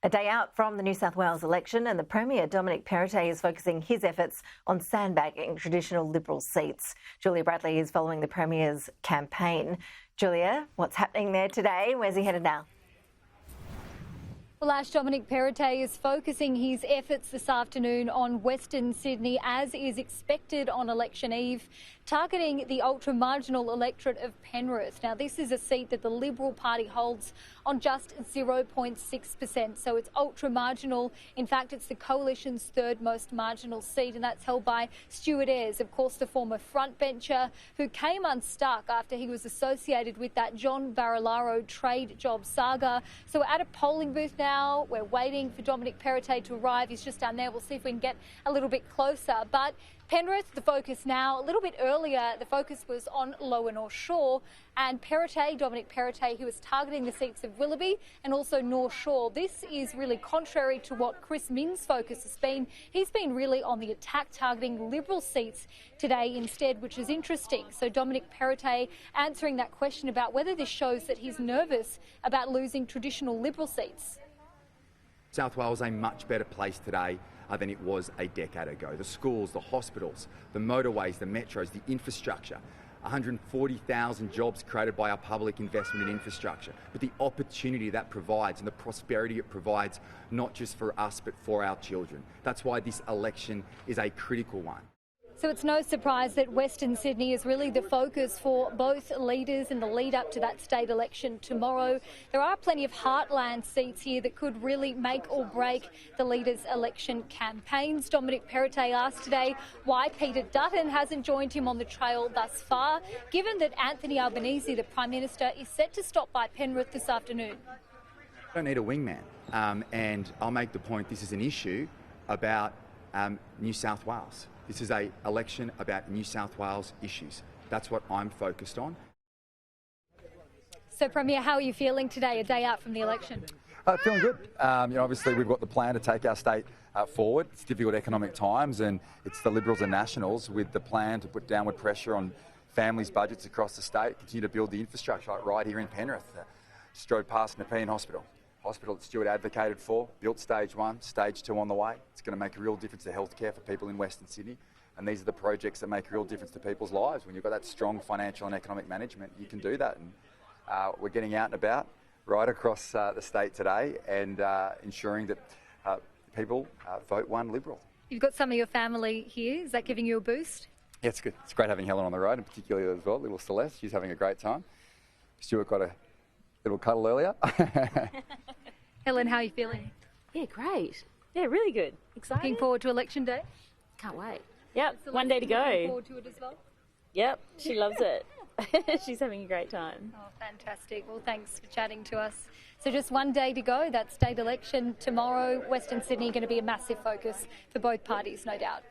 A day out from the New South Wales election, and the Premier, Dominic Perrottet, is focusing his efforts on sandbagging traditional Liberal seats. Julia Bradley is following the Premier's campaign. Julia, what's happening there today? Where's he headed now? Well, Ash, Dominic Perrottet is focusing his efforts this afternoon on Western Sydney, as is expected on election eve, targeting the ultra-marginal electorate of Penrith. Now, this is a seat that the Liberal Party holds on just 0.6%, so it's ultra-marginal. In fact, it's the Coalition's third most marginal seat, and that's held by Stuart Ayres, of course, the former frontbencher who came unstuck after he was associated with that John Barilaro trade job saga. So we're at a polling booth now. We're waiting for Dominic Perrottet to arrive. He's just down there. We'll see if we can get a little bit closer. But Penrith, the focus now. A little bit earlier, the focus was on Lower North Shore, and Perrottet, Dominic Perrottet, who was targeting the seats of Willoughby and also North Shore. This is really contrary to what Chris Minns' focus has been. He's been really on the attack, targeting Liberal seats today instead, which is interesting. So Dominic Perrottet answering that question about whether this shows that he's nervous about losing traditional Liberal seats. South Wales is a much better place today than it was a decade ago. The schools, the hospitals, the motorways, the metros, the infrastructure. 140,000 jobs created by our public investment in infrastructure. But the opportunity that provides and the prosperity it provides, not just for us, but for our children. That's why this election is a critical one. So it's no surprise that Western Sydney is really the focus for both leaders in the lead up to that state election tomorrow. There are plenty of heartland seats here that could really make or break the leaders' election campaigns. Dominic Perrottet asked today why Peter Dutton hasn't joined him on the trail thus far, given that Anthony Albanese, the Prime Minister, is set to stop by Penrith this afternoon. I don't need a wingman, and I'll make the point this is an issue about New South Wales. This is an election about New South Wales issues. That's what I'm focused on. So, Premier, how are you feeling today, a day out from the election? Feeling good. Obviously, we've got the plan to take our state forward. It's difficult economic times, and it's the Liberals and Nationals with the plan to put downward pressure on families' budgets across the state, continue to build the infrastructure like right here in Penrith. Just drove past Nepean Hospital that Stuart advocated for, built stage 1, stage 2 on the way. It's going to make a real difference to healthcare for people in Western Sydney. And these are the projects that make a real difference to people's lives. When you've got that strong financial and economic management, you can do that. And we're getting out and about right across the state today and ensuring that people vote one Liberal. You've got some of your family here. Is that giving you a boost? Yeah, it's good. It's great having Helen on the road, and particularly as well, little Celeste. She's having a great time. Stuart got a little cuddle earlier. Helen, how are you feeling? Yeah, great. Yeah, really good. Excited. Looking forward to election day? Can't wait. Yep, one day to Looking go. forward to it as well? Yep, she loves it. She's having a great time. Oh, fantastic. Well, thanks for chatting to us. So just one day to go, that state election tomorrow. Western Sydney going to be a massive focus for both parties, no doubt.